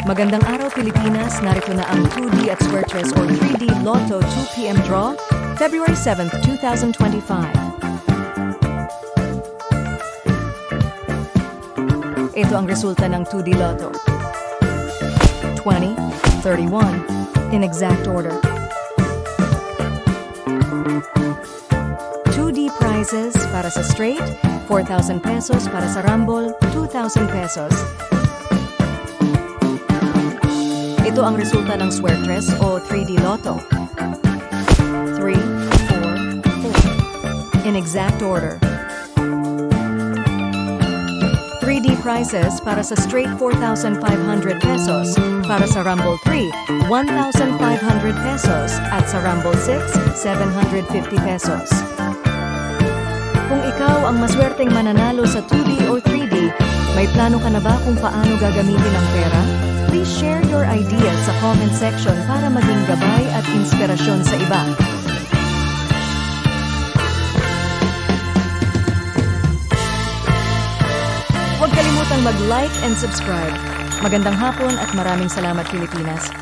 Magandang araw Pilipinas, narito na ang 2D at Square Chess or 3D Lotto 2 PM draw, February 7th, 2025. Ito ang resulta ng 2D Lotto. 20, 31, in exact order. 2D prizes para sa straight, 4,000 pesos para sa rumble, 2,000 pesos. Ito ang resulta ng Square Chess o 3D Lotto. 3, 4, 4. In exact order. 3D prizes para sa straight 4,500 pesos, para sa Rumble 3, 1,500 pesos, at sa Rumble 6, 750 pesos. Kung ikaw ang maswerteng mananalo sa 2D or 3D, may plano ka na ba kung paano gagamitin ang pera? Please share your ideas sa comment section para maging gabay at inspirasyon sa iba. Huwag kalimutang mag-like and subscribe. Magandang hapon at maraming salamat Pilipinas.